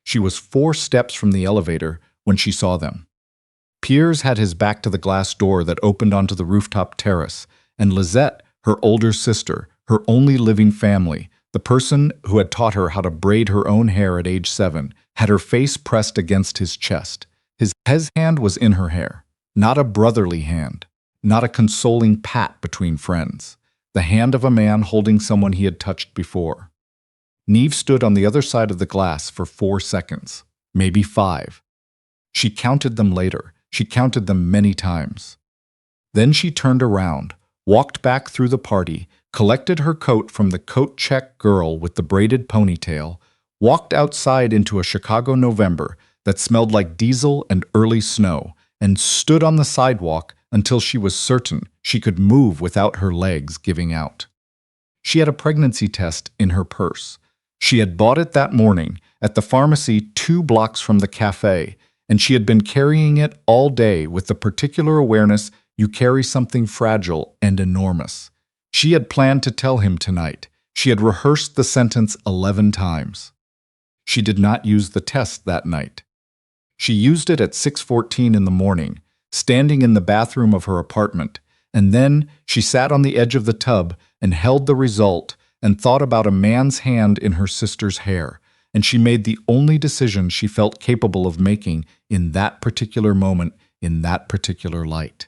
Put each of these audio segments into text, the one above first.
She was 4 steps from the elevator when she saw them. Piers had his back to the glass door that opened onto the rooftop terrace, and Lizette, her older sister, her only living family, the person who had taught her how to braid her own hair at age 7, had her face pressed against his chest. His hand was in her hair, not a brotherly hand, not a consoling pat between friends, the hand of a man holding someone he had touched before. Neve stood on the other side of the glass for 4 seconds, maybe 5. She counted them later. She counted them many times. Then she turned around, walked back through the party, collected her coat from the coat-check girl with the braided ponytail, walked outside into a Chicago November that smelled like diesel and early snow, and stood on the sidewalk until she was certain she could move without her legs giving out. She had a pregnancy test in her purse. She had bought it that morning at the pharmacy 2 blocks from the cafe, and she had been carrying it all day with the particular awareness you carry something fragile and enormous. She had planned to tell him tonight. She had rehearsed the sentence 11 times. She did not use the test that night. She used it at 6:14 in the morning, standing in the bathroom of her apartment, and then she sat on the edge of the tub and held the result and thought about a man's hand in her sister's hair, and she made the only decision she felt capable of making in that particular moment, in that particular light.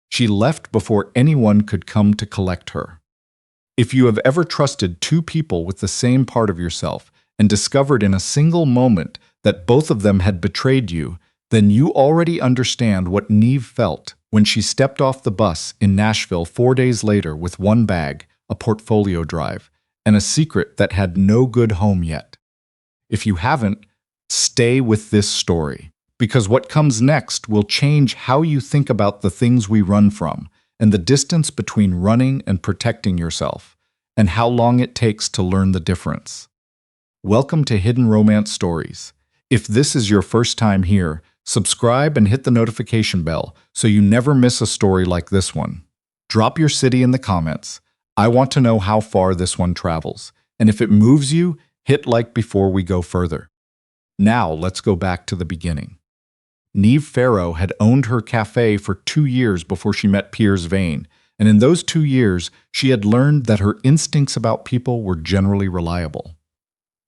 She left before anyone could come to collect her. If you have ever trusted 2 people with the same part of yourself and discovered in a single moment that both of them had betrayed you, then you already understand what Neve felt when she stepped off the bus in Nashville 4 days later with 1 bag, a portfolio drive, and a secret that had no good home yet. If you haven't, stay with this story, because what comes next will change how you think about the things we run from, and the distance between running and protecting yourself, and how long it takes to learn the difference. Welcome to Hidden Romance Stories. If this is your first time here, subscribe and hit the notification bell so you never miss a story like this one. Drop your city in the comments. I want to know how far this one travels, and if it moves you, hit like before we go further. Now let's go back to the beginning. Neve Farrow had owned her cafe for 2 years before she met Piers Vane, and in those 2 years, she had learned that her instincts about people were generally reliable,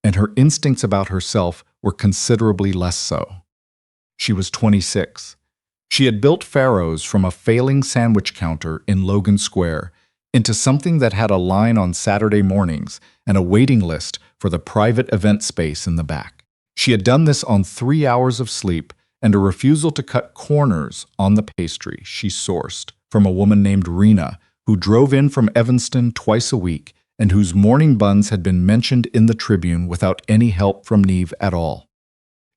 and her instincts about herself were considerably less so. She was 26. She had built Farrow's from a failing sandwich counter in Logan Square into something that had a line on Saturday mornings and a waiting list for the private event space in the back. She had done this on 3 hours of sleep and a refusal to cut corners on the pastry she sourced from a woman named Rena, who drove in from Evanston twice a week and whose morning buns had been mentioned in the Tribune without any help from Neve at all.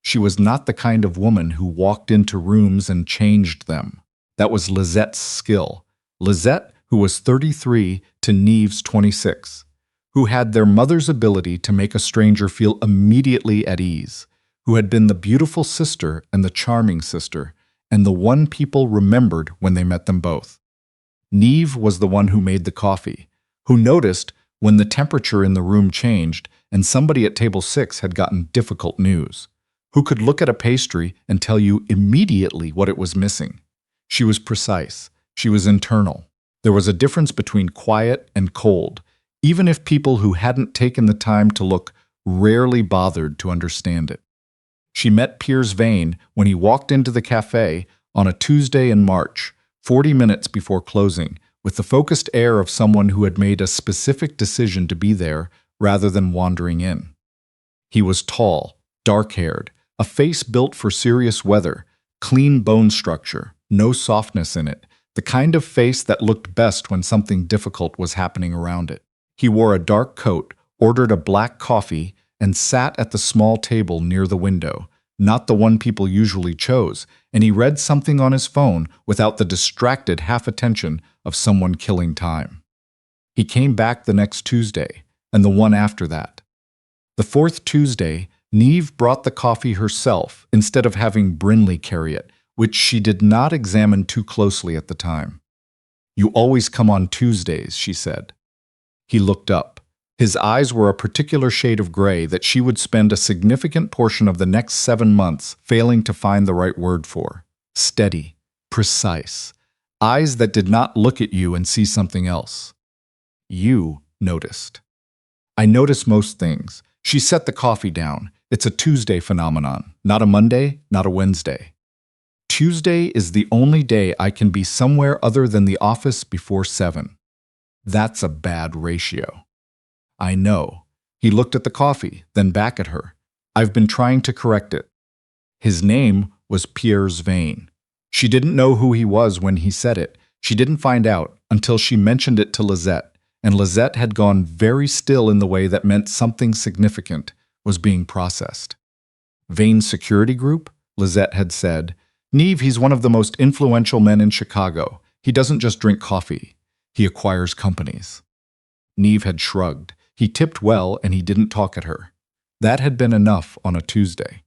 She was not the kind of woman who walked into rooms and changed them. That was Lizette's skill. Lizette, who was 33 to Neve's 26, who had their mother's ability to make a stranger feel immediately at ease, who had been the beautiful sister and the charming sister, and the one people remembered when they met them both. Neve was the one who made the coffee, who noticed when the temperature in the room changed and somebody at table 6 had gotten difficult news, who could look at a pastry and tell you immediately what it was missing. She was precise. She was internal. There was a difference between quiet and cold, even if people who hadn't taken the time to look rarely bothered to understand it. She met Piers Vane when he walked into the cafe on a Tuesday in March, 40 minutes before closing, with the focused air of someone who had made a specific decision to be there rather than wandering in. He was tall, dark-haired, a face built for serious weather, clean bone structure, no softness in it, the kind of face that looked best when something difficult was happening around it. He wore a dark coat, ordered a black coffee, and sat at the small table near the window, not the one people usually chose, and he read something on his phone without the distracted half-attention of someone killing time. He came back the next Tuesday, and the one after that. The 4th Tuesday, Neve brought the coffee herself instead of having Brinley carry it, which she did not examine too closely at the time. "You always come on Tuesdays," she said. He looked up. His eyes were a particular shade of gray that she would spend a significant portion of the next 7 months failing to find the right word for. Steady, precise. Eyes that did not look at you and see something else. You noticed. I notice most things. She set the coffee down. It's a Tuesday phenomenon, not a Monday, not a Wednesday. Tuesday is the only day I can be somewhere other than the office before 7. That's a bad ratio. I know. He looked at the coffee, then back at her. I've been trying to correct it. His name was Piers Vane. She didn't know who he was when he said it. She didn't find out until she mentioned it to Lizette, and Lizette had gone very still in the way that meant something significant was being processed. Vane's security group? Lizette had said. Neve, he's one of the most influential men in Chicago. He doesn't just drink coffee. He acquires companies. Neve had shrugged. He tipped well and he didn't talk at her. That had been enough on a Tuesday.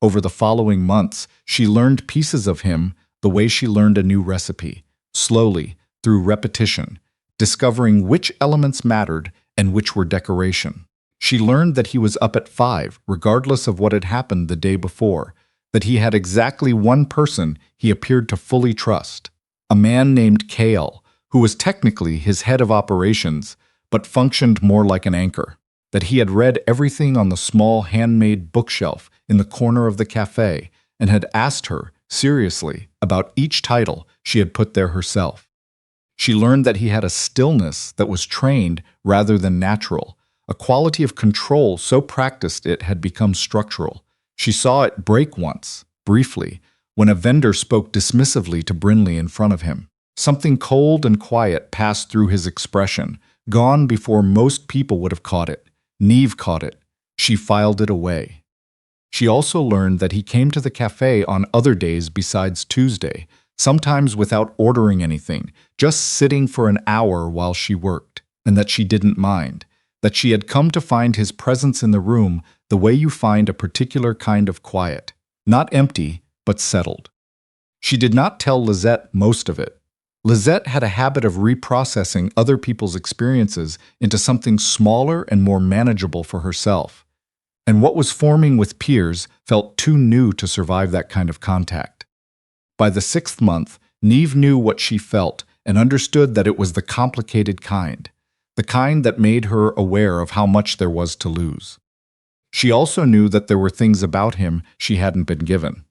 Over the following months, she learned pieces of him the way she learned a new recipe, slowly, through repetition, discovering which elements mattered and which were decoration. She learned that he was up at 5, regardless of what had happened the day before, that he had exactly one person he appeared to fully trust, a man named Kale, who was technically his head of operations, but functioned more like an anchor, that he had read everything on the small handmade bookshelf in the corner of the cafe and had asked her, seriously, about each title she had put there herself. She learned that he had a stillness that was trained rather than natural, a quality of control so practiced it had become structural. She saw it break once, briefly, when a vendor spoke dismissively to Brinley in front of him. Something cold and quiet passed through his expression, gone before most people would have caught it. Neve caught it. She filed it away. She also learned that he came to the cafe on other days besides Tuesday, sometimes without ordering anything, just sitting for an hour while she worked, and that she didn't mind, that she had come to find his presence in the room the way you find a particular kind of quiet, not empty, but settled. She did not tell Lizette most of it. Lizette had a habit of reprocessing other people's experiences into something smaller and more manageable for herself. And what was forming with Piers felt too new to survive that kind of contact. By the 6th month, Neve knew what she felt and understood that it was the complicated kind, the kind that made her aware of how much there was to lose. She also knew that there were things about him she hadn't been given.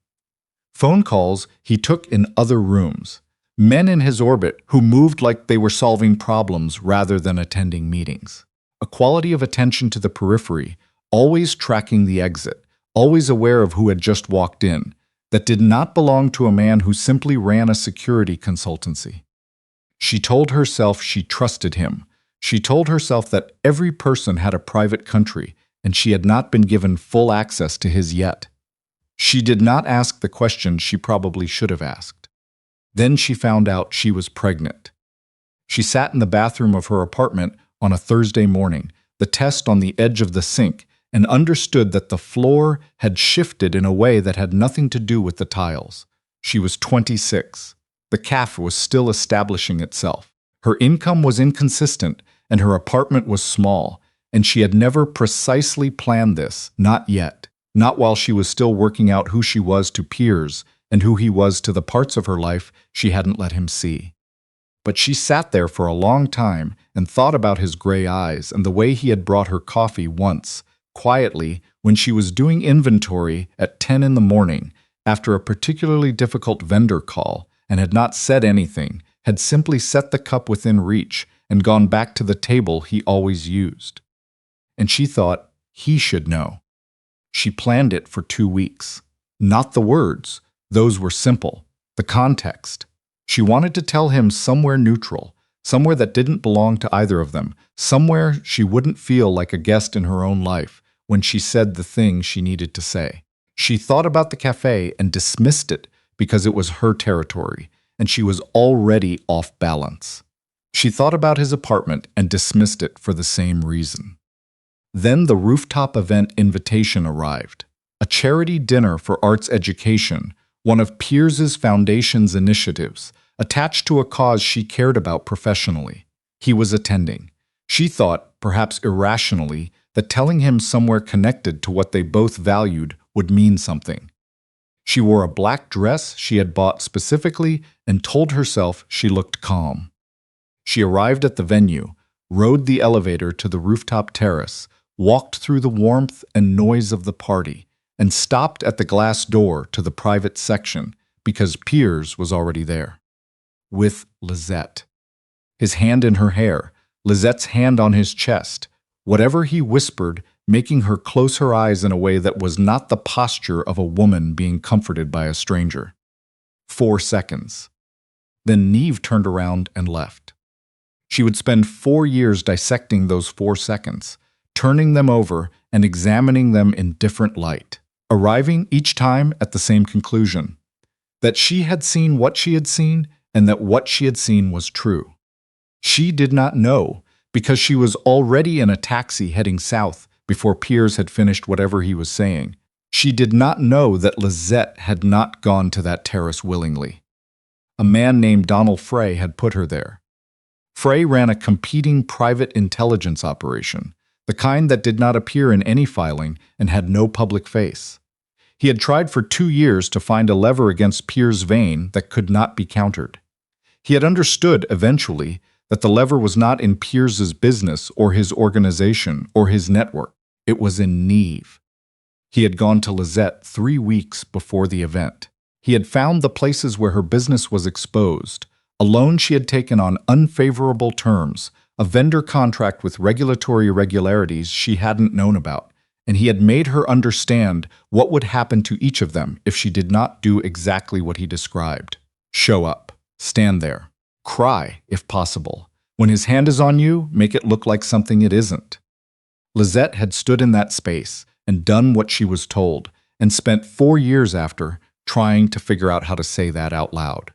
Phone calls he took in other rooms. Men in his orbit who moved like they were solving problems rather than attending meetings. A quality of attention to the periphery, always tracking the exit, always aware of who had just walked in, that did not belong to a man who simply ran a security consultancy. She told herself she trusted him. She told herself that every person had a private country, and she had not been given full access to his yet. She did not ask the question she probably should have asked. Then she found out she was pregnant. She sat in the bathroom of her apartment on a Thursday morning, the test on the edge of the sink, and understood that the floor had shifted in a way that had nothing to do with the tiles. She was 26. The cafe was still establishing itself. Her income was inconsistent, and her apartment was small, and she had never precisely planned this, not yet, not while she was still working out who she was to Piers and who he was to the parts of her life she hadn't let him see. But she sat there for a long time and thought about his gray eyes and the way he had brought her coffee once, quietly, when she was doing inventory at 10 in the morning after a particularly difficult vendor call and had not said anything, had simply set the cup within reach and gone back to the table he always used. And she thought he should know. She planned it for 2 weeks. Not the words. Those were simple. The context. She wanted to tell him somewhere neutral, somewhere that didn't belong to either of them, somewhere she wouldn't feel like a guest in her own life when she said the thing she needed to say. She thought about the cafe and dismissed it because it was her territory, and she was already off balance. She thought about his apartment and dismissed it for the same reason. Then the rooftop event invitation arrived. A charity dinner for arts education, one of Piers's foundation's initiatives, attached to a cause she cared about professionally. He was attending. She thought, perhaps irrationally, that telling him somewhere connected to what they both valued would mean something. She wore a black dress she had bought specifically and told herself she looked calm. She arrived at the venue, rode the elevator to the rooftop terrace, walked through the warmth and noise of the party, and stopped at the glass door to the private section because Piers was already there. With Lisette. His hand in her hair, Lizette's hand on his chest. Whatever he whispered, making her close her eyes in a way that was not the posture of a woman being comforted by a stranger. 4 seconds. Then Neve turned around and left. She would spend 4 years dissecting those 4 seconds, turning them over and examining them in different light, arriving each time at the same conclusion, that she had seen what she had seen and that what she had seen was true. She did not know because she was already in a taxi heading south before Piers had finished whatever he was saying. She did not know that Lisette had not gone to that terrace willingly. A man named Donald Frey had put her there. Frey ran a competing private intelligence operation, the kind that did not appear in any filing and had no public face. He had tried for 2 years to find a lever against Piers' vein that could not be countered. He had understood, eventually, that the lever was not in Piers's business or his organization or his network. It was in Neve. He had gone to Lisette 3 weeks before the event. He had found the places where her business was exposed, a loan she had taken on unfavorable terms, a vendor contract with regulatory irregularities she hadn't known about, and he had made her understand what would happen to each of them if she did not do exactly what he described. Show up. Stand there. Cry, if possible. When his hand is on you, make it look like something it isn't. Lisette had stood in that space and done what she was told, and spent 4 years after trying to figure out how to say that out loud.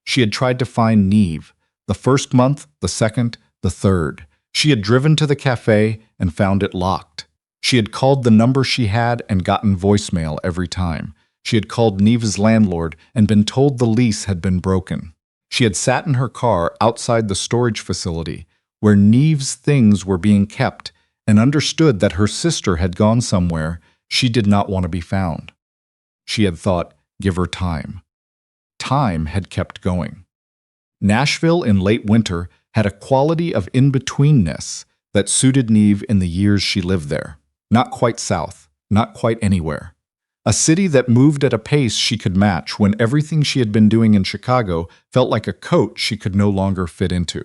She had tried to find Neve, the first month, the second, the third. She had driven to the cafe and found it locked. She had called the number she had and gotten voicemail every time. She had called Neve's landlord and been told the lease had been broken. She had sat in her car outside the storage facility where Neve's things were being kept and understood that her sister had gone somewhere she did not want to be found. She had thought, give her time. Time had kept going. Nashville in late winter had a quality of in-betweenness that suited Neve in the years she lived there. Not quite south, not quite anywhere. A city that moved at a pace she could match when everything she had been doing in Chicago felt like a coat she could no longer fit into.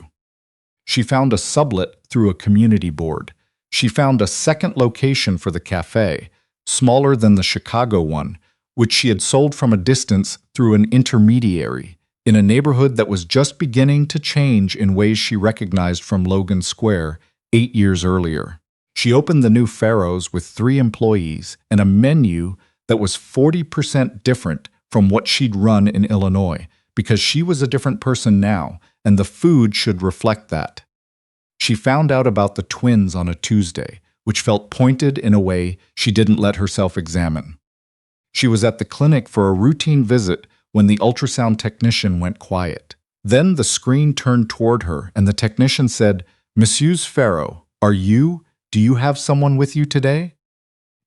She found a sublet through a community board. She found a second location for the cafe, smaller than the Chicago one, which she had sold from a distance through an intermediary, in a neighborhood that was just beginning to change in ways she recognized from Logan Square 8 years earlier. She opened the Neve Farrows with 3 employees and a menu that was 40% different from what she'd run in Illinois, because she was a different person now, and the food should reflect that. She found out about the twins on a Tuesday, which felt pointed in a way she didn't let herself examine. She was at the clinic for a routine visit when the ultrasound technician went quiet. Then the screen turned toward her, and the technician said, "Mrs. Farrow, do you have someone with you today?"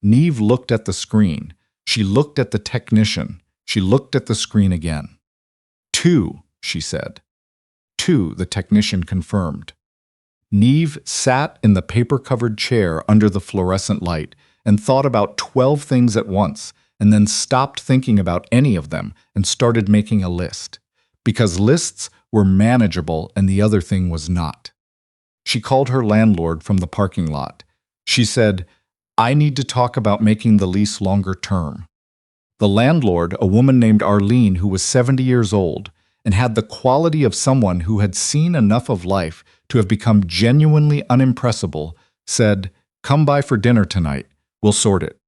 Neve looked at the screen. She looked at the technician. She looked at the screen again. 2, she said. 2, the technician confirmed. Neve sat in the paper-covered chair under the fluorescent light and thought about 12 things at once, and then stopped thinking about any of them and started making a list, because lists were manageable and the other thing was not. She called her landlord from the parking lot. She said, "I need to talk about making the lease longer term." The landlord, a woman named Arlene who was 70 years old and had the quality of someone who had seen enough of life to have become genuinely unimpressible, said, "Come by for dinner tonight. We'll sort it."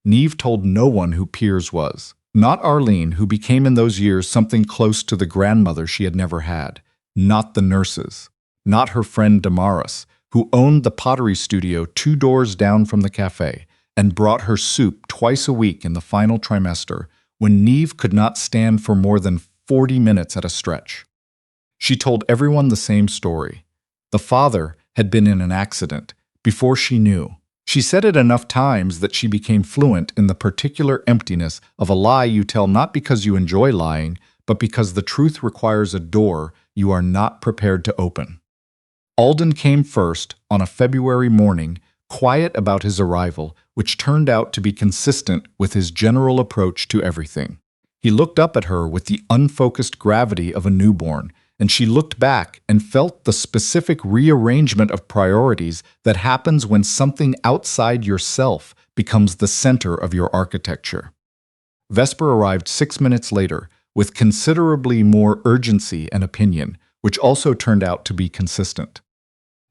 Neve told no one who Piers was. Not Arlene, who became in those years something close to the grandmother she had never had. Not the nurses. Not her friend Damaris, who owned the pottery studio 2 doors down from the cafe and brought her soup twice a week in the final trimester when Neve could not stand for more than 40 minutes at a stretch. She told everyone the same story. The father had been in an accident, before she knew. She said it enough times that she became fluent in the particular emptiness of a lie you tell not because you enjoy lying, but because the truth requires a door you are not prepared to open. Alden came first on a February morning, quiet about his arrival, which turned out to be consistent with his general approach to everything. He looked up at her with the unfocused gravity of a newborn, and she looked back and felt the specific rearrangement of priorities that happens when something outside yourself becomes the center of your architecture. Vesper arrived 6 minutes later, with considerably more urgency and opinion, which also turned out to be consistent.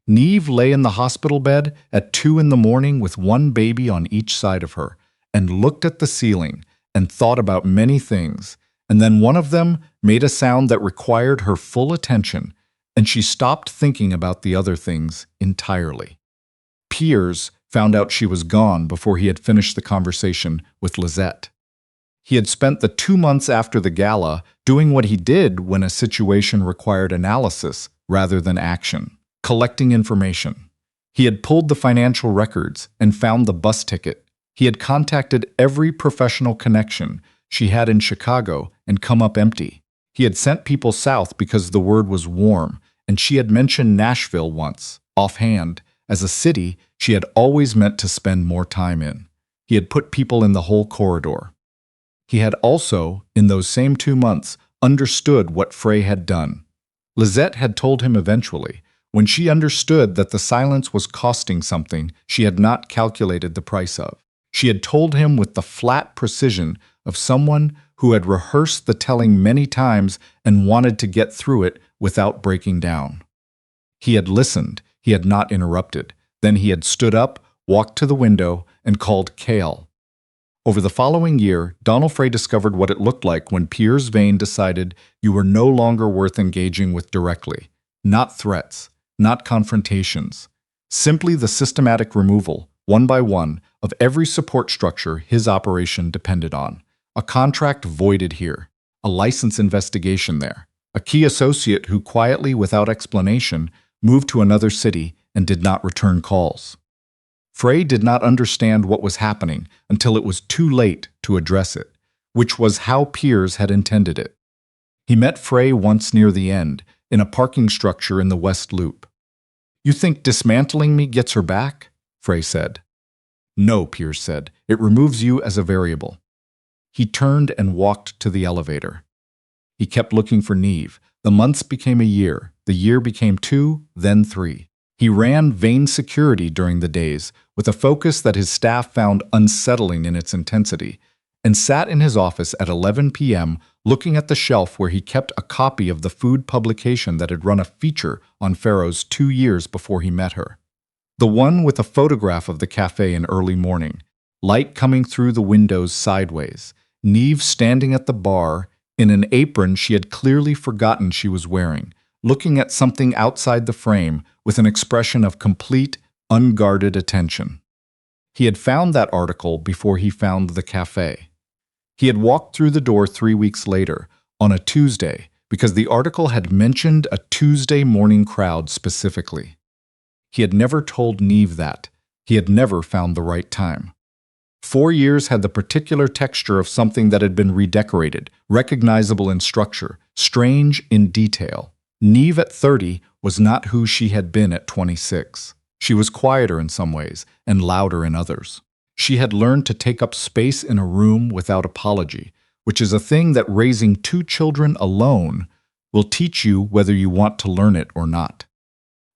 Neve lay in the hospital bed at 2 in the morning with one baby on each side of her, and looked at the ceiling and thought about many things, and then one of them made a sound that required her full attention, and she stopped thinking about the other things entirely. Piers found out she was gone before he had finished the conversation with Lizette. He had spent the 2 months after the gala doing what he did when a situation required analysis rather than action, collecting information. He had pulled the financial records and found the bus ticket. He had contacted every professional connection she had in Chicago and come up empty. He had sent people south because the word was warm, and she had mentioned Nashville once, offhand, as a city she had always meant to spend more time in. He had put people in the whole corridor. He had also, in those same 2 months, understood what Frey had done. Lizette had told him eventually, when she understood that the silence was costing something she had not calculated the price of. She had told him with the flat precision of someone who had rehearsed the telling many times and wanted to get through it without breaking down. He had listened, he had not interrupted. Then he had stood up, walked to the window, and called Cale. Over the following year, Donald Frey discovered what it looked like when Piers Vane decided you were no longer worth engaging with directly. Not threats, not confrontations. Simply the systematic removal, one by one, of every support structure his operation depended on. A contract voided here, a license investigation there, a key associate who quietly, without explanation, moved to another city and did not return calls. Frey did not understand what was happening until it was too late to address it, which was how Piers had intended it. He met Frey once near the end, in a parking structure in the West Loop. "You think dismantling me gets her back?" Frey said. "No," Piers said. "It removes you as a variable." He turned and walked to the elevator. He kept looking for Neve. The months became a year. The year became 2, then 3. He ran Vane security during the days, with a focus that his staff found unsettling in its intensity, and sat in his office at 11 p.m. looking at the shelf where he kept a copy of the food publication that had run a feature on Farrow's 2 years before he met her. The one with a photograph of the cafe in early morning, light coming through the windows sideways, Neve standing at the bar in an apron she had clearly forgotten she was wearing, looking at something outside the frame with an expression of complete, unguarded attention. He had found that article before he found the cafe. He had walked through the door 3 weeks later, on a Tuesday, because the article had mentioned a Tuesday morning crowd specifically. He had never told Neve that. He had never found the right time. 4 years had the particular texture of something that had been redecorated, recognizable in structure, strange in detail. Neve at 30 was not who she had been at 26. She was quieter in some ways and louder in others. She had learned to take up space in a room without apology, which is a thing that raising 2 children alone will teach you whether you want to learn it or not.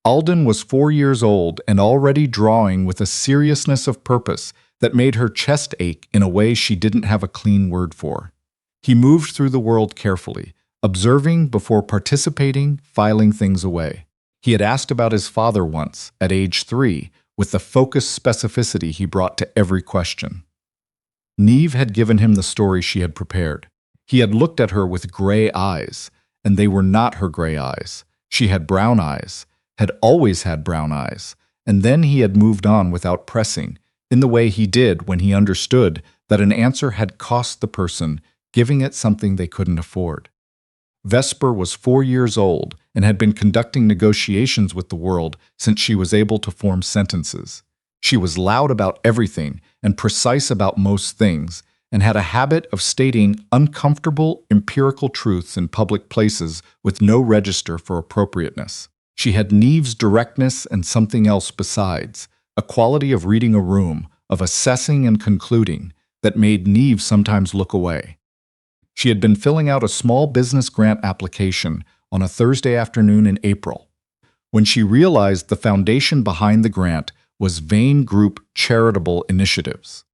Alden was 4 years old and already drawing with a seriousness of purpose that made her chest ache in a way she didn't have a clean word for. He moved through the world carefully, observing before participating, filing things away. He had asked about his father once, at age 3, with the focused specificity he brought to every question. Neve had given him the story she had prepared. He had looked at her with gray eyes, and they were not her gray eyes. She had brown eyes, had always had brown eyes, and then he had moved on without pressing, in the way he did when he understood that an answer had cost the person giving it something they couldn't afford. Vesper was 4 years old and had been conducting negotiations with the world since she was able to form sentences. She was loud about everything and precise about most things, and had a habit of stating uncomfortable empirical truths in public places with no register for appropriateness. She had Neve's directness and something else besides, a quality of reading a room, of assessing and concluding, that made Neve sometimes look away. She had been filling out a small business grant application on a Thursday afternoon in April, when she realized the foundation behind the grant was Vane Group Charitable Initiatives.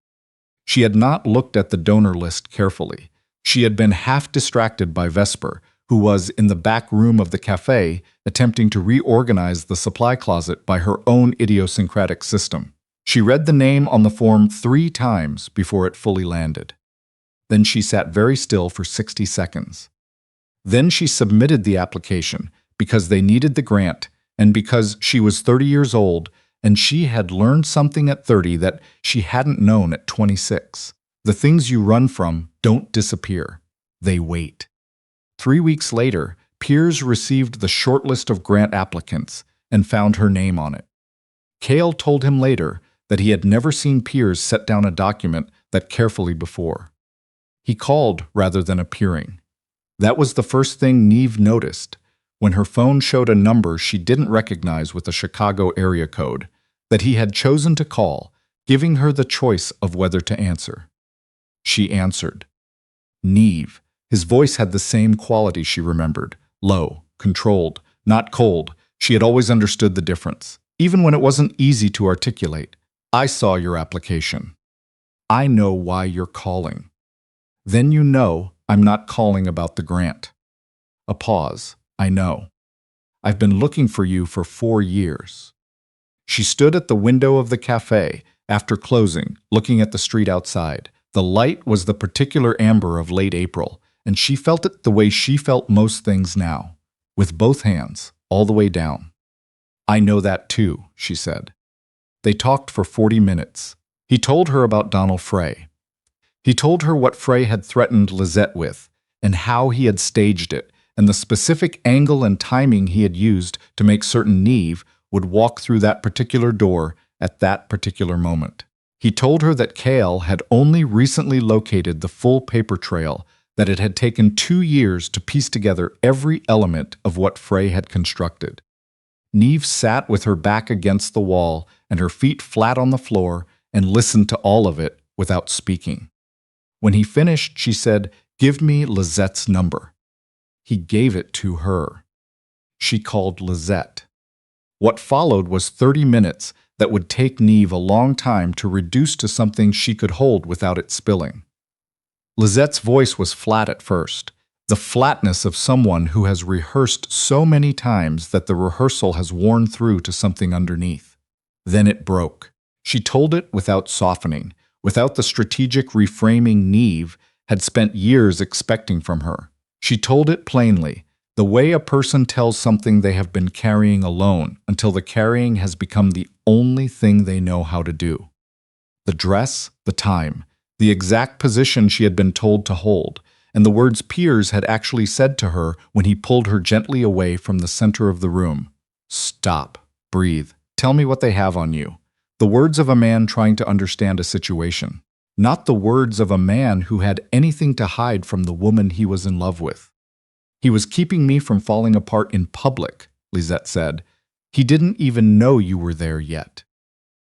She had not looked at the donor list carefully. She had been half distracted by Vesper, who was in the back room of the cafe attempting to reorganize the supply closet by her own idiosyncratic system. She read the name on the form 3 times before it fully landed. Then she sat very still for 60 seconds. Then she submitted the application because they needed the grant and because she was 30 years old and she had learned something at 30 that she hadn't known at 26. The things you run from don't disappear. They wait. 3 weeks later, Piers received the short list of grant applicants and found her name on it. Cale told him later that he had never seen Piers set down a document that carefully before. He called rather than appearing. That was the first thing Neve noticed when her phone showed a number she didn't recognize with a Chicago area code that he had chosen to call, giving her the choice of whether to answer. She answered. Neve. His voice had the same quality she remembered. Low, controlled, not cold. She had always understood the difference, even when it wasn't easy to articulate. I saw your application. I know why you're calling. Then you know I'm not calling about the grant. A pause. I know. I've been looking for you for 4 years. She stood at the window of the cafe after closing, looking at the street outside. The light was the particular amber of late April, and she felt it the way she felt most things now, with both hands, all the way down. I know that too, she said. They talked for 40 minutes. He told her about Donald Frey. He told her what Frey had threatened Lizette with, and how he had staged it, and the specific angle and timing he had used to make certain Neve would walk through that particular door at that particular moment. He told her that Cale had only recently located the full paper trail, that it had taken 2 years to piece together every element of what Frey had constructed. Neve sat with her back against the wall and her feet flat on the floor and listened to all of it without speaking. When he finished, she said, "Give me Lizette's number." He gave it to her. She called Lizette. What followed was 30 minutes that would take Neve a long time to reduce to something she could hold without it spilling. Lizette's voice was flat at first, the flatness of someone who has rehearsed so many times that the rehearsal has worn through to something underneath. Then it broke. She told it without softening, without the strategic reframing Neve had spent years expecting from her. She told it plainly, the way a person tells something they have been carrying alone until the carrying has become the only thing they know how to do. The dress, the time, the exact position she had been told to hold, and the words Piers had actually said to her when he pulled her gently away from the center of the room. Stop, breathe, tell me what they have on you. The words of a man trying to understand a situation, not the words of a man who had anything to hide from the woman he was in love with. He was keeping me from falling apart in public, Lizette said. He didn't even know you were there yet.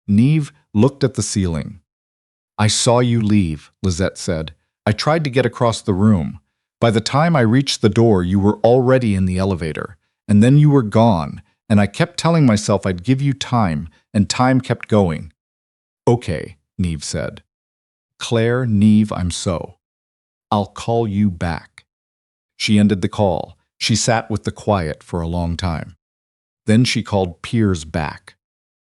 Neve looked at the ceiling. I saw you leave, Lizette said. I tried to get across the room. By the time I reached the door, you were already in the elevator, and then you were gone, and I kept telling myself I'd give you time, and time kept going. Okay, Neve said. Claire, Neve, I'm so. I'll call you back. She ended the call. She sat with the quiet for a long time. Then she called Piers back.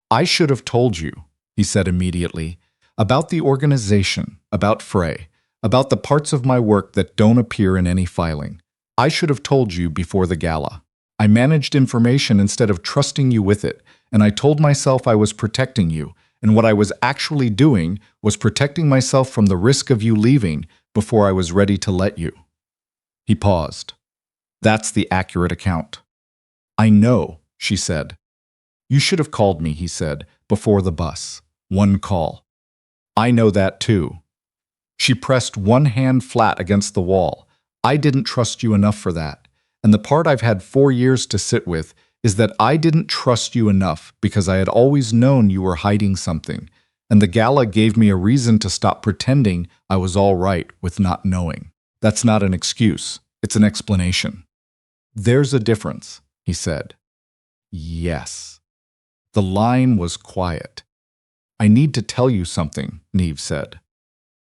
I should have told you, he said immediately, about the organization, about Frey, about the parts of my work that don't appear in any filing. I should have told you before the gala. I managed information instead of trusting you with it, and I told myself I was protecting you, and what I was actually doing was protecting myself from the risk of you leaving before I was ready to let you. He paused. That's the accurate account. I know, she said. You should have called me, he said, before the bus. One call. I know that too. She pressed one hand flat against the wall. I didn't trust you enough for that. And the part I've had 4 years to sit with is that I didn't trust you enough because I had always known you were hiding something. And the gala gave me a reason to stop pretending I was all right with not knowing. That's not an excuse. It's an explanation. There's a difference, he said. Yes. The line was quiet. I need to tell you something, Neve said.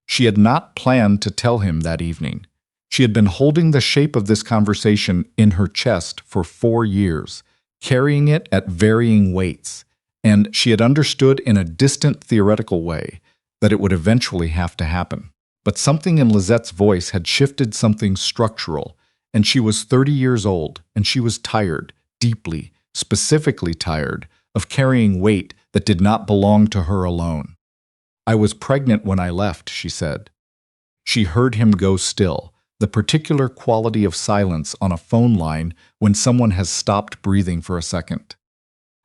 She had not planned to tell him that evening. She had been holding the shape of this conversation in her chest for 4 years, carrying it at varying weights, and she had understood in a distant theoretical way that it would eventually have to happen. But something in Lizette's voice had shifted something structural, and she was 30 years old, and she was tired, deeply, specifically tired, of carrying weight that did not belong to her alone. I was pregnant when I left, she said. She heard him go still, the particular quality of silence on a phone line when someone has stopped breathing for a second.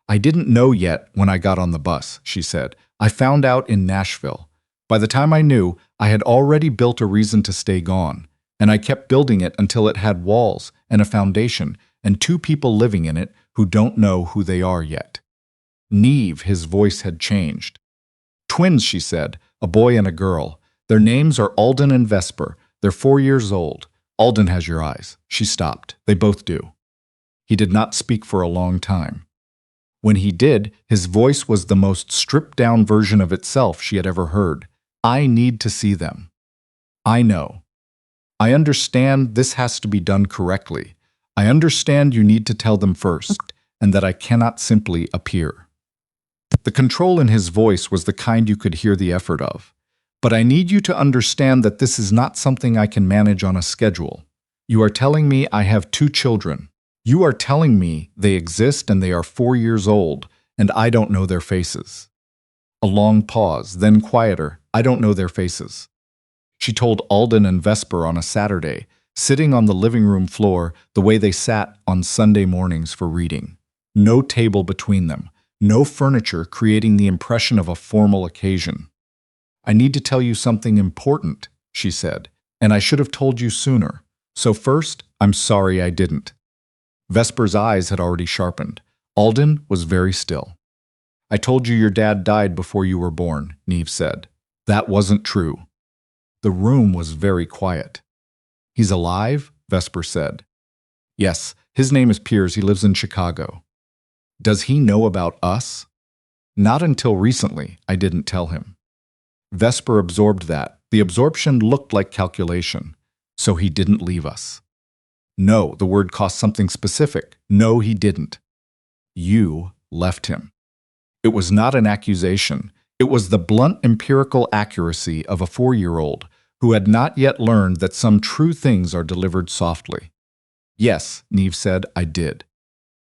I didn't know yet when I got on the bus, she said. I found out in Nashville. By the time I knew, I had already built a reason to stay gone, and I kept building it until it had walls and a foundation and 2 people living in it who don't know who they are yet. Neve, his voice had changed. Twins, she said, a boy and a girl. Their names are Alden and Vesper. They're 4 years old. Alden has your eyes. She stopped. They both do. He did not speak for a long time. When he did, his voice was the most stripped-down version of itself she had ever heard. I need to see them. I know. I understand this has to be done correctly. I understand you need to tell them first, and that I cannot simply appear. The control in his voice was the kind you could hear the effort of. But I need you to understand that this is not something I can manage on a schedule. You are telling me I have 2 children. You are telling me they exist and they are 4 years old, and I don't know their faces. A long pause, then quieter. I don't know their faces. She told Alden and Vesper on a Saturday, sitting on the living room floor the way they sat on Sunday mornings for reading. No table between them. No furniture creating the impression of a formal occasion. I need to tell you something important, she said, and I should have told you sooner. So first, I'm sorry I didn't. Vesper's eyes had already sharpened. Alden was very still. I told you your dad died before you were born, Neve said. That wasn't true. The room was very quiet. He's alive? Vesper said. Yes, his name is Piers. He lives in Chicago. Does he know about us? Not until recently, I didn't tell him. Vesper absorbed that. The absorption looked like calculation. So he didn't leave us. No, the word cost something specific. No, he didn't. You left him. It was not an accusation. It was the blunt empirical accuracy of a 4-year-old who had not yet learned that some true things are delivered softly. Yes, Neve said, I did.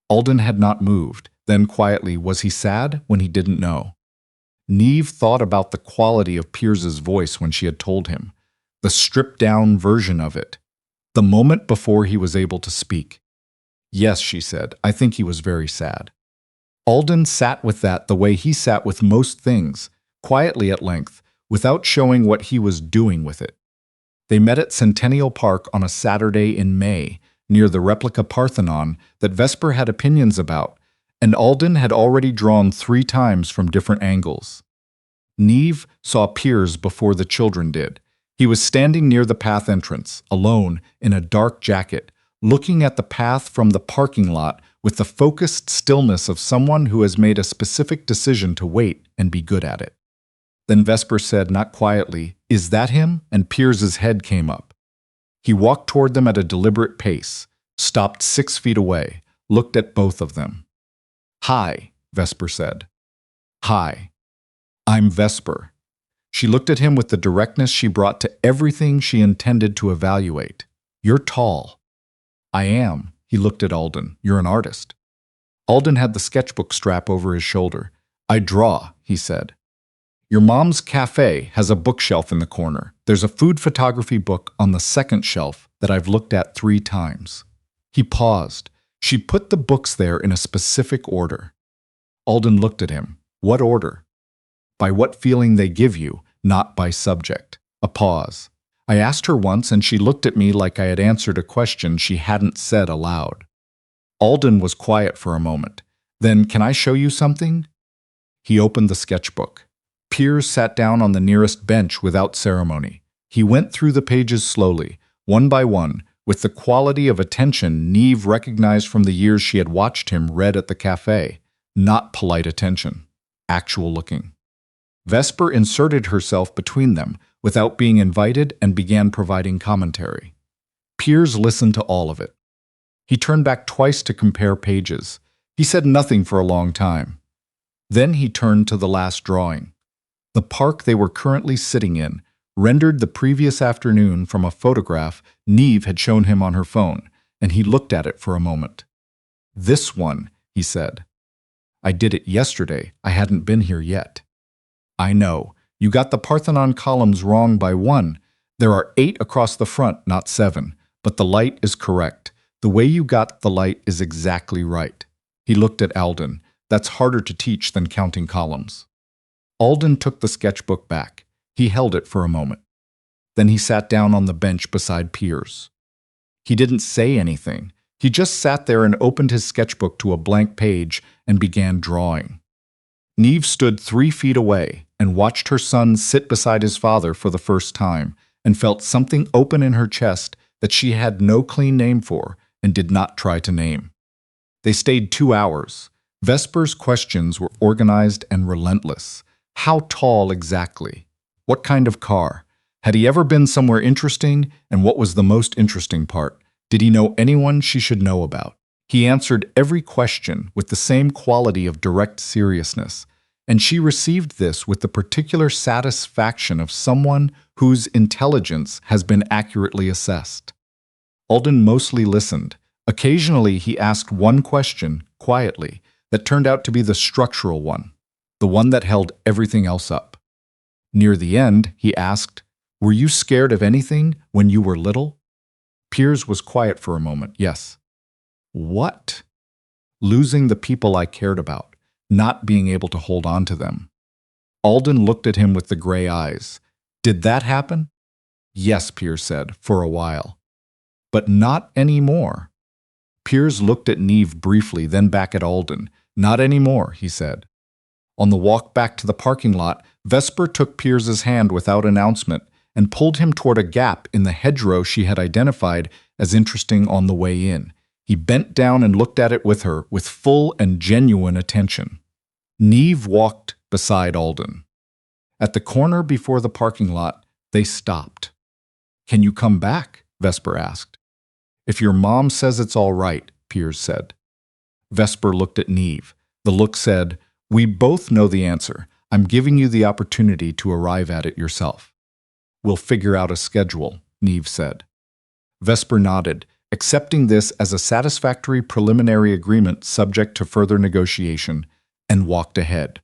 Alden had not moved. Then quietly, was he sad when he didn't know? Neve thought about the quality of Piers's voice when she had told him, the stripped-down version of it, the moment before he was able to speak. Yes, she said, I think he was very sad. Alden sat with that the way he sat with most things, quietly at length, without showing what he was doing with it. They met at Centennial Park on a Saturday in May, near the replica Parthenon that Vesper had opinions about, and Alden had already drawn 3 times from different angles. Neve saw Piers before the children did. He was standing near the path entrance, alone, in a dark jacket, looking at the path from the parking lot with the focused stillness of someone who has made a specific decision to wait and be good at it. Then Vesper said, not quietly, "Is that him?" and Piers's head came up. He walked toward them at a deliberate pace, stopped 6 feet away, looked at both of them. "Hi," Vesper said. "Hi. I'm Vesper." She looked at him with the directness she brought to everything she intended to evaluate. "You're tall." "I am." He looked at Alden. "You're an artist." Alden had the sketchbook strap over his shoulder. "I draw," he said. "Your mom's cafe has a bookshelf in the corner. There's a food photography book on the second shelf that I've looked at 3 times. He paused. She put the books there in a specific order. Alden looked at him. What order? By what feeling they give you, not by subject. A pause. I asked her once, and she looked at me like I had answered a question she hadn't said aloud. Alden was quiet for a moment. Then, can I show you something? He opened the sketchbook. Piers sat down on the nearest bench without ceremony. He went through the pages slowly, one by one, with the quality of attention Neve recognized from the years she had watched him read at the cafe. Not polite attention. Actual looking. Vesper inserted herself between them without being invited and began providing commentary. Piers listened to all of it. He turned back twice to compare pages. He said nothing for a long time. Then he turned to the last drawing. The park they were currently sitting in, rendered the previous afternoon from a photograph Neve had shown him on her phone, and he looked at it for a moment. This one, he said. I did it yesterday. I hadn't been here yet. I know. You got the Parthenon columns wrong by 1. There are 8 across the front, not 7. But the light is correct. The way you got the light is exactly right. He looked at Alden. That's harder to teach than counting columns. Alden took the sketchbook back. He held it for a moment. Then he sat down on the bench beside Piers. He didn't say anything. He just sat there and opened his sketchbook to a blank page and began drawing. Neve stood 3 feet away and watched her son sit beside his father for the first time and felt something open in her chest that she had no clean name for and did not try to name. They stayed 2 hours. Vesper's questions were organized and relentless. How tall exactly? What kind of car? Had he ever been somewhere interesting? And what was the most interesting part? Did he know anyone she should know about? He answered every question with the same quality of direct seriousness, and she received this with the particular satisfaction of someone whose intelligence has been accurately assessed. Alden mostly listened. Occasionally he asked one question, quietly, that turned out to be the structural one, the one that held everything else up. Near the end, he asked, "Were you scared of anything when you were little?" Piers was quiet for a moment. Yes. What? Losing the people I cared about, not being able to hold on to them. Alden looked at him with the gray eyes. Did that happen? Yes, Piers said, for a while. But not anymore. Piers looked at Neve briefly, then back at Alden. Not anymore, he said. On the walk back to the parking lot, Vesper took Piers's hand without announcement and pulled him toward a gap in the hedgerow she had identified as interesting on the way in. He bent down and looked at it with her, with full and genuine attention. Neve walked beside Alden. At the corner before the parking lot, they stopped. "Can you come back?" Vesper asked. "If your mom says it's all right," Piers said. Vesper looked at Neve. The look said, "We both know the answer. I'm giving you the opportunity to arrive at it yourself." "We'll figure out a schedule," Neve said. Vesper nodded, accepting this as a satisfactory preliminary agreement subject to further negotiation, and walked ahead.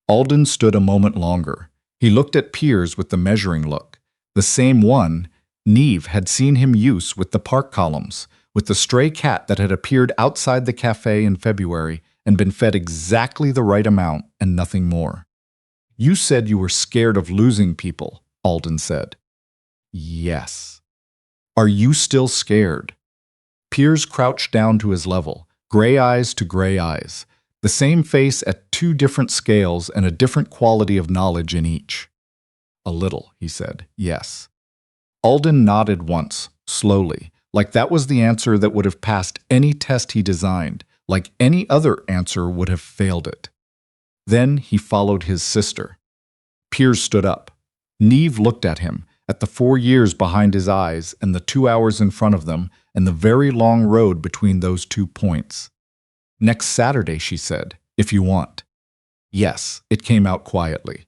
Alden stood a moment longer. He looked at Piers with the measuring look, the same one Neve had seen him use with the park columns, with the stray cat that had appeared outside the cafe in February and been fed exactly the right amount and nothing more. "You said you were scared of losing people," Alden said. "Yes." "Are you still scared?" Piers crouched down to his level, gray eyes to gray eyes, the same face at 2 different scales and a different quality of knowledge in each. "A little," he said, "yes." Alden nodded once, slowly, like that was the answer that would have passed any test he designed, like any other answer would have failed it. Then he followed his sister. Piers stood up. Neve looked at him, at the 4 years behind his eyes and the 2 hours in front of them and the very long road between those 2 points. "Next Saturday," she said, "if you want." Yes, it came out quietly.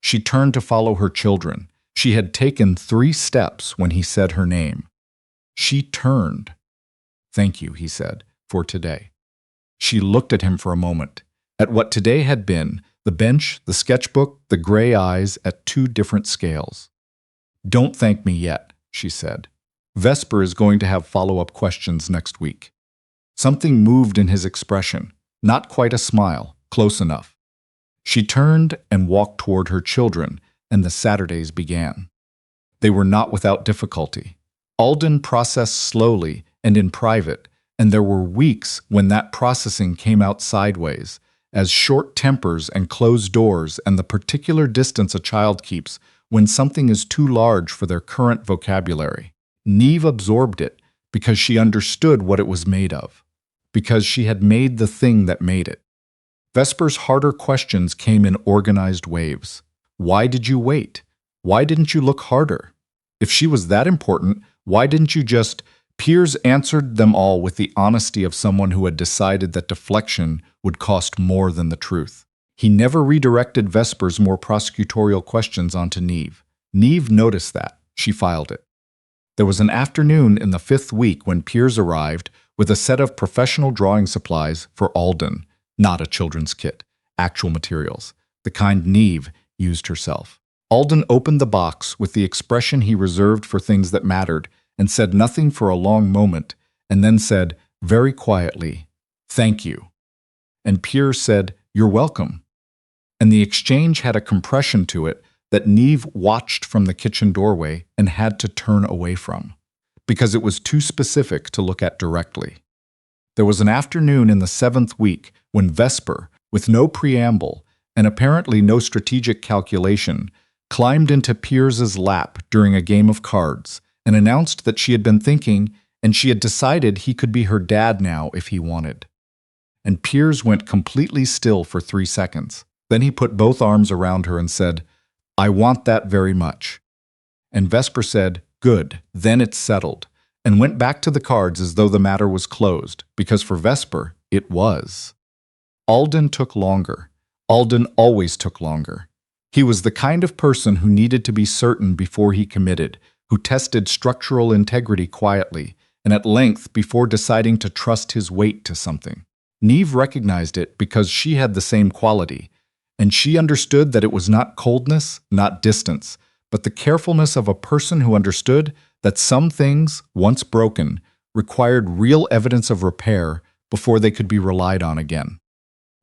She turned to follow her children. She had taken 3 steps when he said her name. She turned. "Thank you," he said, "for today." She looked at him for a moment, at what today had been, the bench, the sketchbook, the gray eyes at 2 different scales. "Don't thank me yet," she said. Vesper is going to have follow-up questions next week. Something moved in his expression, not quite a smile, close enough. She turned and walked toward her children, and the Saturdays began. They were not without difficulty. Alden processed slowly and in private, and there were weeks when that processing came out sideways, as short tempers and closed doors and the particular distance a child keeps when something is too large for their current vocabulary. Neve absorbed it because she understood what it was made of, because she had made the thing that made it. Vesper's harder questions came in organized waves. Why did you wait? Why didn't you look harder? If she was that important, why didn't you just... Piers answered them all with the honesty of someone who had decided that deflection would cost more than the truth. He never redirected Vesper's more prosecutorial questions onto Neve. Neve noticed that. She filed it. There was an afternoon in the 5th week when Piers arrived with a set of professional drawing supplies for Alden, not a children's kit, actual materials, the kind Neve used herself. Alden opened the box with the expression he reserved for things that mattered and said nothing for a long moment, and then said, very quietly, "Thank you." And Piers said, "You're welcome." And the exchange had a compression to it that Neve watched from the kitchen doorway and had to turn away from, because it was too specific to look at directly. There was an afternoon in the 7th week when Vesper, with no preamble and apparently no strategic calculation, climbed into Piers's lap during a game of cards and announced that she had been thinking and she had decided he could be her dad now if he wanted. And Piers went completely still for 3 seconds. Then he put both arms around her and said, "I want that very much." And Vesper said, "Good, then it's settled," and went back to the cards as though the matter was closed, because for Vesper, it was. Alden took longer. Alden always took longer. He was the kind of person who needed to be certain before he committed, who tested structural integrity quietly, and at length before deciding to trust his weight to something. Neve recognized it because she had the same quality, and she understood that it was not coldness, not distance, but the carefulness of a person who understood that some things, once broken, required real evidence of repair before they could be relied on again.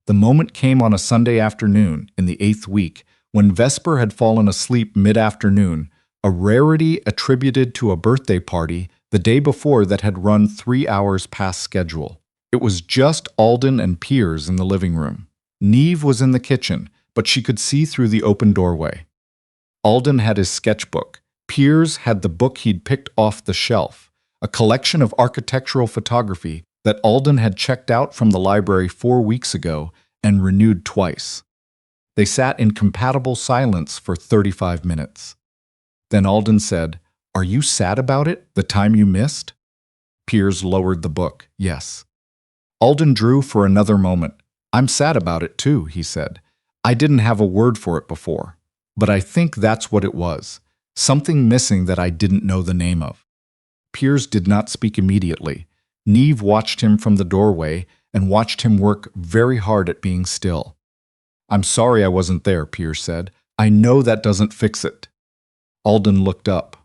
The moment came on a Sunday afternoon in the 8th week when Vesper had fallen asleep mid-afternoon, a rarity attributed to a birthday party the day before that had run 3 hours past schedule. It was just Alden and Piers in the living room. Neve was in the kitchen, but she could see through the open doorway. Alden had his sketchbook. Piers had the book he'd picked off the shelf, a collection of architectural photography that Alden had checked out from the library 4 weeks ago and renewed twice. They sat in compatible silence for 35 minutes. Then Alden said, "Are you sad about it, the time you missed?" Piers lowered the book, "Yes." Alden drew for another moment. "I'm sad about it too," he said. "I didn't have a word for it before. But I think that's what it was. Something missing that I didn't know the name of." Piers did not speak immediately. Neve watched him from the doorway and watched him work very hard at being still. "I'm sorry I wasn't there," Piers said. "I know that doesn't fix it." Alden looked up.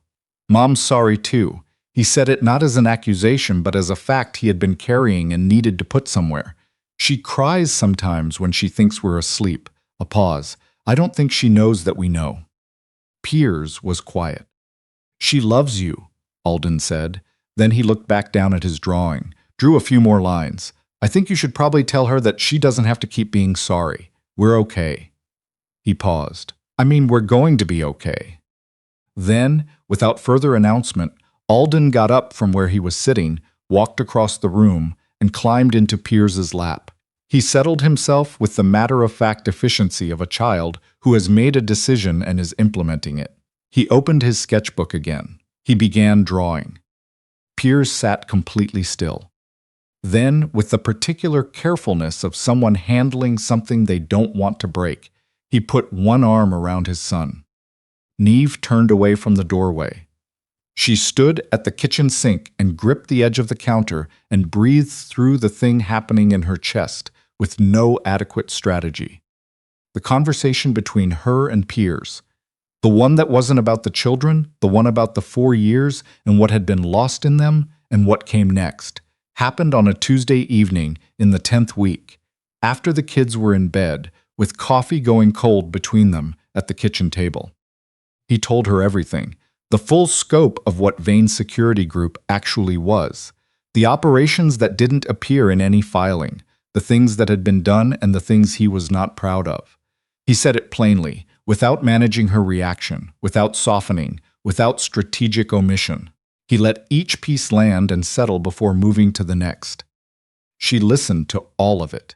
"Mom's sorry too." He said it not as an accusation, but as a fact he had been carrying and needed to put somewhere. "She cries sometimes when she thinks we're asleep." A pause. "I don't think she knows that we know." Piers was quiet. "She loves you," Alden said. Then he looked back down at his drawing, drew a few more lines. "I think you should probably tell her that she doesn't have to keep being sorry. We're okay." He paused. "I mean, we're going to be okay." Then, without further announcement, Alden got up from where he was sitting, walked across the room, and climbed into Piers's lap. He settled himself with the matter-of-fact efficiency of a child who has made a decision and is implementing it. He opened his sketchbook again. He began drawing. Piers sat completely still. Then, with the particular carefulness of someone handling something they don't want to break, he put one arm around his son. Neve turned away from the doorway. She stood at the kitchen sink and gripped the edge of the counter and breathed through the thing happening in her chest with no adequate strategy. The conversation between her and Piers, The one that wasn't about the children, the one about the 4 years and what had been lost in them and what came next, happened on a Tuesday evening in the 10th week, after the kids were in bed, with coffee going cold between them at the kitchen table. He told her everything, the full scope of what Vane's security group actually was, the operations that didn't appear in any filing, the things that had been done and the things he was not proud of. He said it plainly, without managing her reaction, without softening, without strategic omission. He let each piece land and settle before moving to the next. She listened to all of it.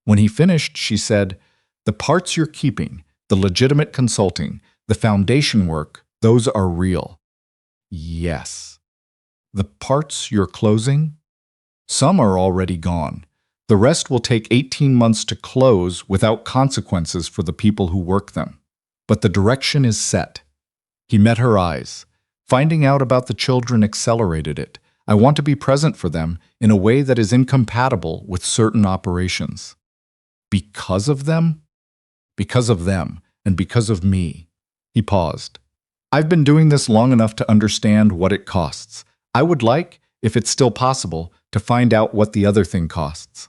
When he finished, she said, "The parts you're keeping, the legitimate consulting, the foundation work, those are real." Yes. The parts you're closing? Some are already gone. The rest will take 18 months to close without consequences for the people who work them. But the direction is set. He met her eyes. Finding out about the children accelerated it. I want to be present for them in a way that is incompatible with certain operations. Because of them? Because of them, and because of me. He paused. I've been doing this long enough to understand what it costs. I would like, if it's still possible, to find out what the other thing costs.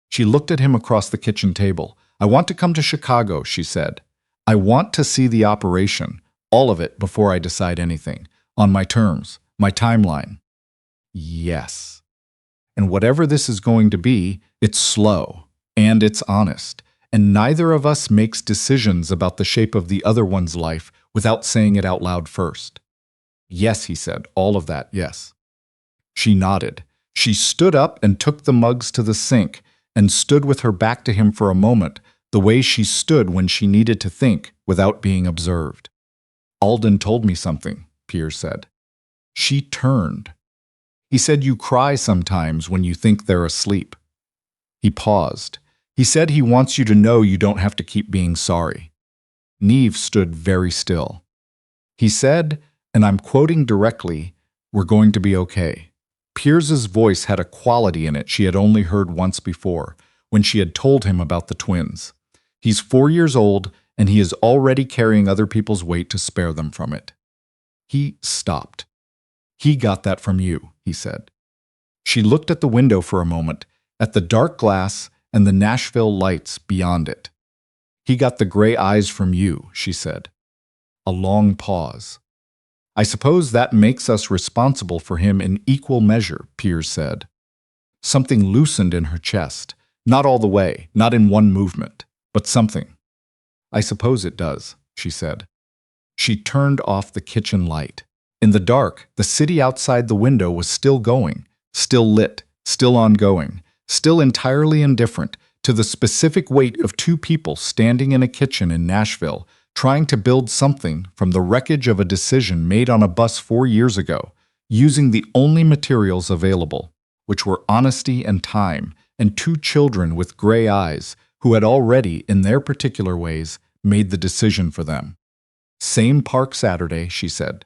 She looked at him across the kitchen table. I want to come to Chicago, she said. I want to see the operation, all of it, before I decide anything. On my terms, my timeline. Yes. And whatever this is going to be, it's slow, and it's honest, and neither of us makes decisions about the shape of the other one's life without saying it out loud first. Yes, he said, all of that, yes. She nodded. She stood up and took the mugs to the sink and stood with her back to him for a moment, the way she stood when she needed to think without being observed. Alden told me something, Piers said. She turned. He said you cry sometimes when you think they're asleep. He paused. He said he wants you to know you don't have to keep being sorry. Neve stood very still. He said, and I'm quoting directly, "We're going to be okay." Piers's voice had a quality in it she had only heard once before, when she had told him about the twins. He's 4 years old, and he is already carrying other people's weight to spare them from it. He stopped. He got that from you, he said. She looked at the window for a moment, at the dark glass and the Nashville lights beyond it. He got the gray eyes from you, she said. A long pause. I suppose that makes us responsible for him in equal measure, Piers said. Something loosened in her chest. Not all the way, not in one movement, but something. I suppose it does, she said. She turned off the kitchen light. In the dark, the city outside the window was still going, still lit, still ongoing, still entirely indifferent to the specific weight of 2 people standing in a kitchen in Nashville, trying to build something from the wreckage of a decision made on a bus 4 years ago, using the only materials available, which were honesty and time, and 2 children with gray eyes who had already, in their particular ways, made the decision for them. Same park Saturday, she said.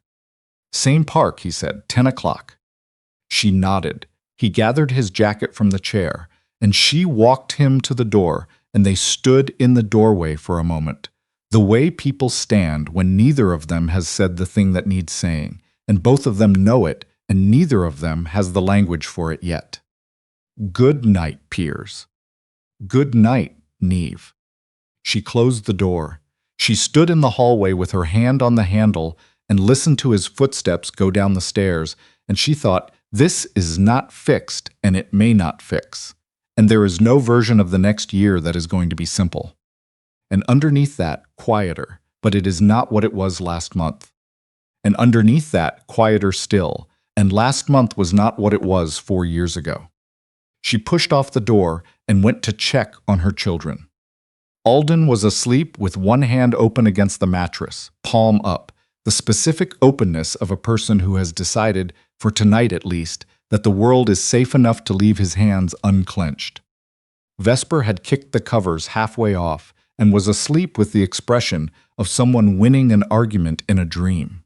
Same park, he said, 10 o'clock. She nodded. He gathered his jacket from the chair, and she walked him to the door, and they stood in the doorway for a moment. The way people stand when neither of them has said the thing that needs saying, and both of them know it, and neither of them has the language for it yet. Good night, Piers. Good night, Neve. She closed the door. She stood in the hallway with her hand on the handle and listened to his footsteps go down the stairs, and she thought, this is not fixed, and it may not fix. And there is no version of the next year that is going to be simple. And underneath that, quieter, but it is not what it was last month. And underneath that, quieter still, and last month was not what it was 4 years ago. She pushed off the door and went to check on her children. Alden was asleep with one hand open against the mattress, palm up, the specific openness of a person who has decided, for tonight at least, that the world is safe enough to leave his hands unclenched. Vesper had kicked the covers halfway off and was asleep with the expression of someone winning an argument in a dream.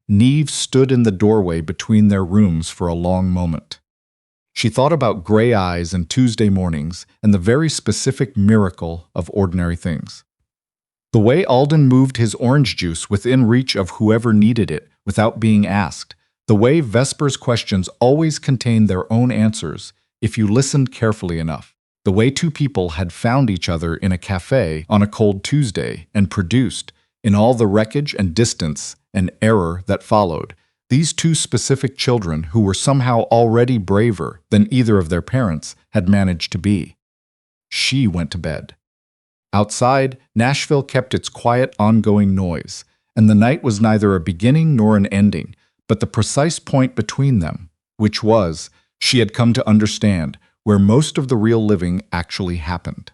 Neve stood in the doorway between their rooms for a long moment. She thought about gray eyes and Tuesday mornings and the very specific miracle of ordinary things. The way Alden moved his orange juice within reach of whoever needed it without being asked. The way Vesper's questions always contained their own answers if you listened carefully enough. The way two people had found each other in a cafe on a cold Tuesday and produced, in all the wreckage and distance and error that followed, these two specific children who were somehow already braver than either of their parents had managed to be. She went to bed. Outside, Nashville kept its quiet, ongoing noise, and the night was neither a beginning nor an ending, but the precise point between them, which was, she had come to understand, where most of the real living actually happened.